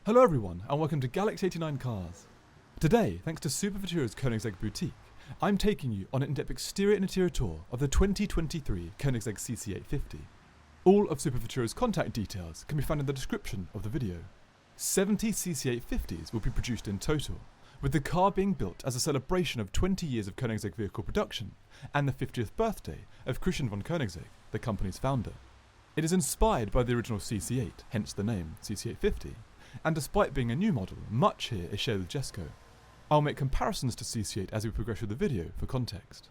Hello everyone, and welcome to Galaxy 89 Cars. Today, thanks to Supervettura's Koenigsegg boutique, I'm taking you on an in-depth exterior and interior tour of the 2023 Koenigsegg CC850. All of Supervettura's contact details can be found in the description of the video. 70 CC850s will be produced in total, with the car being built as a celebration of 20 years of Koenigsegg vehicle production and the 50th birthday of Christian von Koenigsegg, the company's founder. It is inspired by the original CC8, hence the name CC850, and despite being a new model, much here is shared with Jesko. I'll make comparisons to CC8 as we progress through the video for context.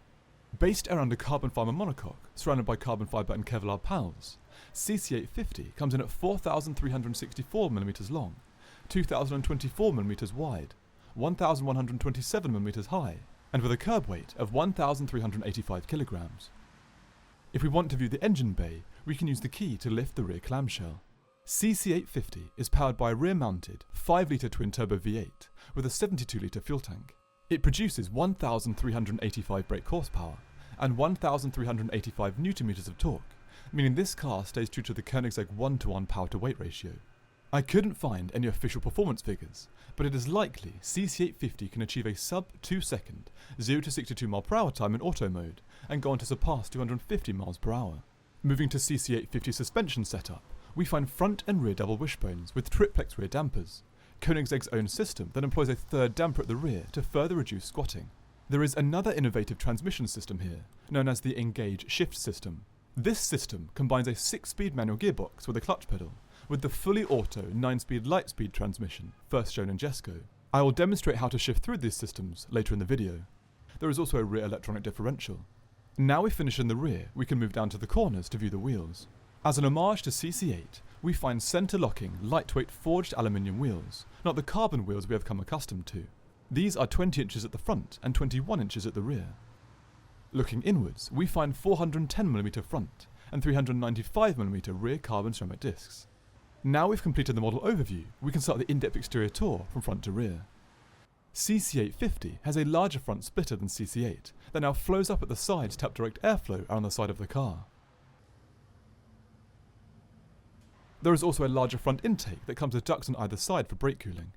Based around a carbon fibre monocoque, surrounded by carbon fibre and Kevlar panels, CC850 comes in at 4,364mm long, 2,024mm wide, 1,127mm high, and with a curb weight of 1,385 kg. If we want to view the engine bay, we can use the key to lift the rear clamshell. CC850 is powered by a rear-mounted 5-litre twin-turbo V8 with a 72-litre fuel tank. It produces 1,385 brake horsepower and 1,385 Nm of torque, meaning this car stays true to the Koenigsegg 1:1 power-to-weight ratio. I couldn't find any official performance figures, but it is likely CC850 can achieve a sub-2 second 0 to 62 mph time in auto mode and go on to surpass 250 mph. Moving to CC850 suspension setup, we find front and rear double wishbones with triplex rear dampers, Koenigsegg's own system that employs a third damper at the rear to further reduce squatting. There is another innovative transmission system here, known as the Engage Shift system. This system combines a 6-speed manual gearbox with a clutch pedal, with the fully auto 9-speed lightspeed transmission, first shown in Jesko. I will demonstrate how to shift through these systems later in the video. There is also a rear electronic differential. Now we finish in the rear, we can move down to the corners to view the wheels. As an homage to CC8, we find centre-locking, lightweight forged aluminium wheels, not the carbon wheels we have come accustomed to. These are 20 inches at the front and 21 inches at the rear. Looking inwards, we find 410mm front and 395mm rear carbon ceramic discs. Now we've completed the model overview, we can start the in-depth exterior tour from front to rear. CC850 has a larger front splitter than CC8 that now flows up at the sides to tap direct airflow around the side of the car. There is also a larger front intake that comes with ducts on either side for brake cooling.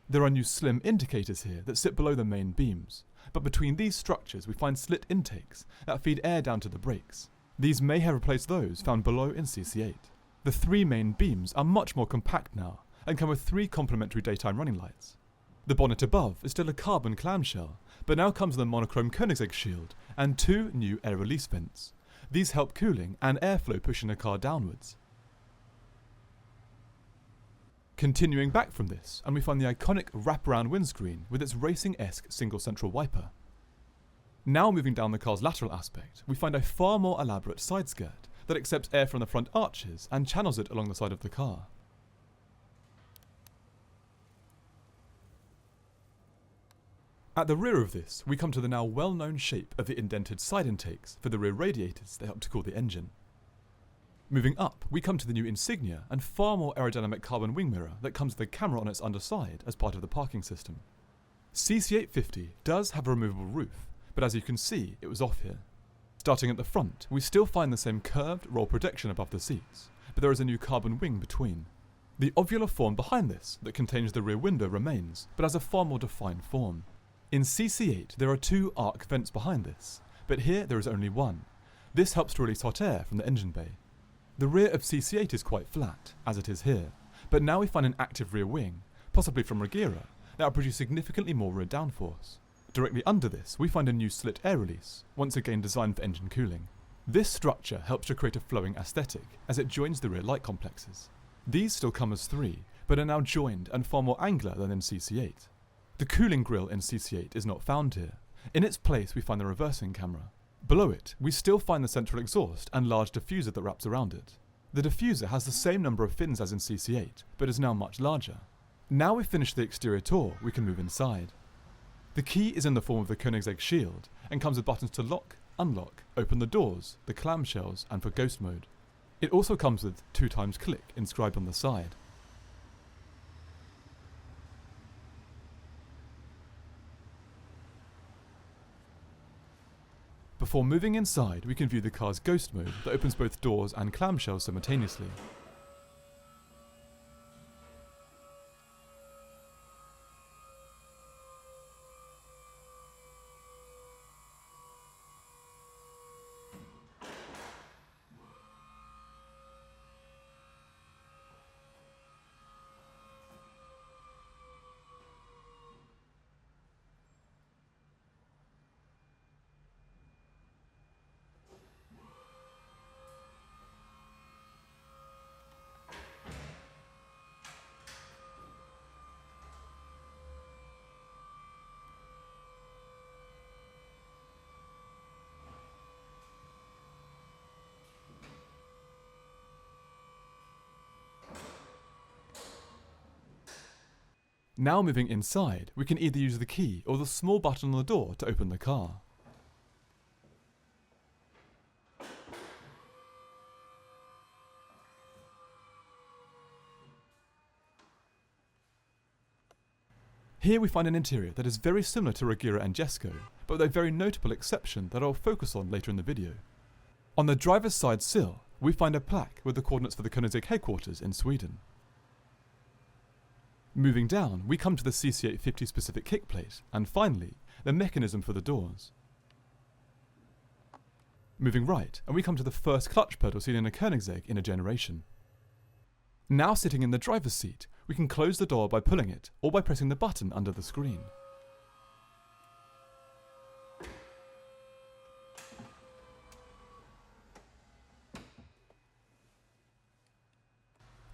There are new slim indicators here that sit below the main beams, but between these structures we find slit intakes that feed air down to the brakes. These may have replaced those found below in CC8. The 3 main beams are much more compact now and come with 3 complementary daytime running lights. The bonnet above is still a carbon clamshell, but now comes with a monochrome Koenigsegg shield and 2 new air release vents. These help cooling and airflow pushing the car downwards. Continuing back from this, and we find the iconic wraparound windscreen with its racing-esque single central wiper. Now moving down the car's lateral aspect, we find a far more elaborate side skirt that accepts air from the front arches and channels it along the side of the car. At the rear of this, we come to the now well-known shape of the indented side intakes for the rear radiators that help to cool the engine. Moving up, we come to the new insignia and far more aerodynamic carbon wing mirror that comes with a camera on its underside as part of the parking system. CC850 does have a removable roof, but as you can see, it was off here. Starting at the front, we still find the same curved roll protection above the seats, but there is a new carbon wing between. The ovular form behind this that contains the rear window remains, but has a far more defined form. In CC8 there are 2 arc vents behind this, but here there is only one. This helps to release hot air from the engine bay. The rear of CC8 is quite flat, as it is here, but now we find an active rear wing, possibly from Regera, that will produce significantly more rear downforce. Directly under this, we find a new slit air release, once again designed for engine cooling. This structure helps to create a flowing aesthetic, as it joins the rear light complexes. These still come as 3, but are now joined and far more angular than in CC8. The cooling grille in CC8 is not found here. In its place we find the reversing camera. Below it, we still find the central exhaust and large diffuser that wraps around it. The diffuser has the same number of fins as in CC8, but is now much larger. Now we've finished the exterior tour, we can move inside. The key is in the form of the Koenigsegg shield, and comes with buttons to lock, unlock, open the doors, the clamshells, and for ghost mode. It also comes with 2x click inscribed on the side. Before moving inside, we can view the car's ghost mode that opens both doors and clamshells simultaneously. Now moving inside, we can either use the key or the small button on the door to open the car. Here we find an interior that is very similar to Regira and Jesko, but with a very notable exception that I'll focus on later in the video. On the driver's side sill, we find a plaque with the coordinates for the Koenigsegg headquarters in Sweden. Moving down, we come to the CC850 specific kickplate, and finally, the mechanism for the doors. Moving right, and we come to the first clutch pedal seen in a Koenigsegg in a generation. Now sitting in the driver's seat, we can close the door by pulling it, or by pressing the button under the screen.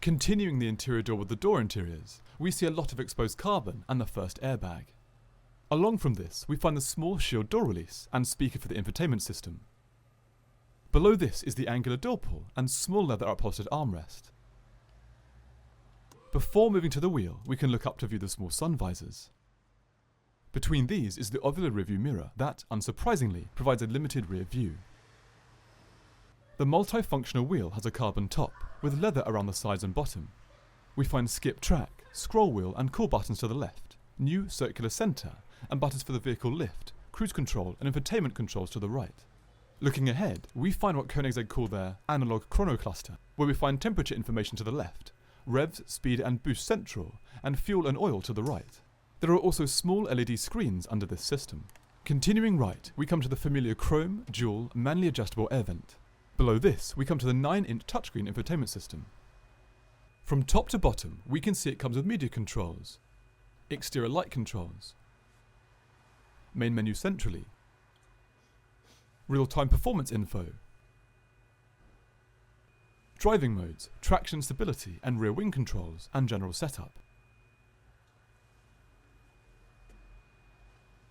Continuing the interior door with the door interiors, we see a lot of exposed carbon and the first airbag. Along from this, we find the small shield door release and speaker for the infotainment system. Below this is the angular door pull and small leather upholstered armrest. Before moving to the wheel, we can look up to view the small sun visors. Between these is the ovular rearview mirror that, unsurprisingly, provides a limited rear view. The multifunctional wheel has a carbon top, with leather around the sides and bottom. We find skip track, scroll wheel and call buttons to the left, new circular centre, and buttons for the vehicle lift, cruise control and infotainment controls to the right. Looking ahead, we find what Koenigsegg call their analog chrono cluster, where we find temperature information to the left, revs, speed and boost central, and fuel and oil to the right. There are also small LED screens under this system. Continuing right, we come to the familiar chrome, dual, manually adjustable air vent. Below this, we come to the 9-inch touchscreen infotainment system. From top to bottom, we can see it comes with media controls, exterior light controls, main menu centrally, real-time performance info, driving modes, traction stability and rear wing controls, and general setup.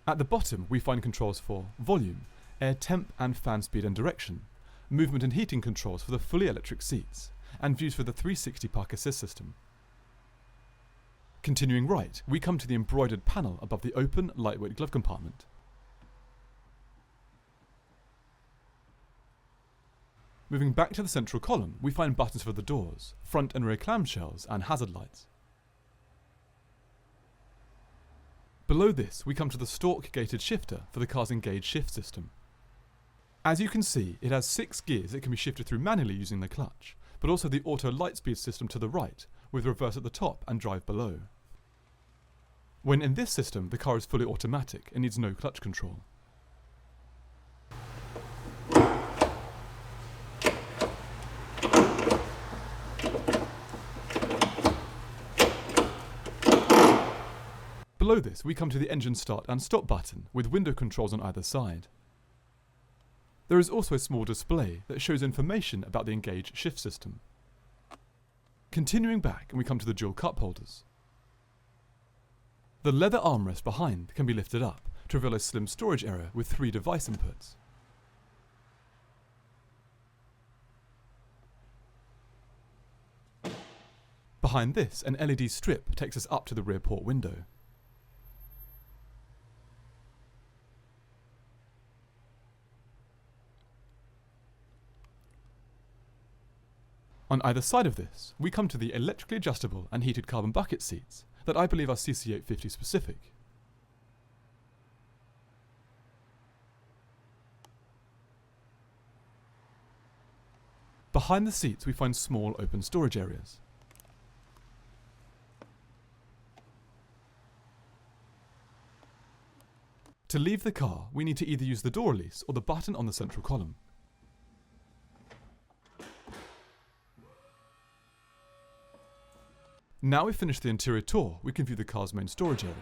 At the bottom, we find controls for volume, air temp and fan speed and direction, movement and heating controls for the fully electric seats, and views for the 360 park assist system. Continuing right, we come to the embroidered panel above the open, lightweight glove compartment. Moving back to the central column, we find buttons for the doors, front and rear clamshells, and hazard lights. Below this, we come to the stalk gated shifter for the car's engaged shift system. As you can see, it has 6 gears that can be shifted through manually using the clutch, but also the auto lightspeed system to the right, with reverse at the top and drive below. When in this system, the car is fully automatic and needs no clutch control. Below this, we come to the engine start and stop button with window controls on either side. There is also a small display that shows information about the engaged shift system. Continuing back, and we come to the dual cup holders. The leather armrest behind can be lifted up to reveal a slim storage area with 3 device inputs. Behind this, an LED strip takes us up to the rear port window. On either side of this, we come to the electrically adjustable and heated carbon bucket seats that I believe are CC850 specific. Behind the seats we find small open storage areas. To leave the car, we need to either use the door release or the button on the central column. Now we've finished the interior tour, we can view the car's main storage area.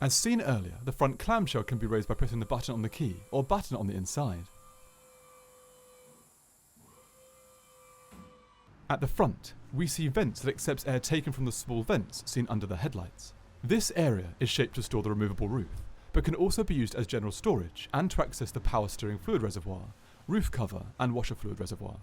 As seen earlier, the front clamshell can be raised by pressing the button on the key or button on the inside. At the front, we see vents that accepts air taken from the small vents seen under the headlights. This area is shaped to store the removable roof, but can also be used as general storage and to access the power steering fluid reservoir, roof cover and washer fluid reservoir.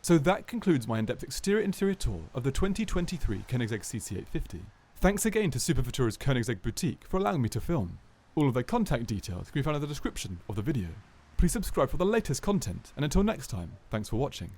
So that concludes my in-depth exterior-interior tour of the 2023 Koenigsegg CC850. Thanks again to Supervettura's Koenigsegg boutique for allowing me to film. All of their contact details can be found in the description of the video. Please subscribe for the latest content, and until next time, thanks for watching.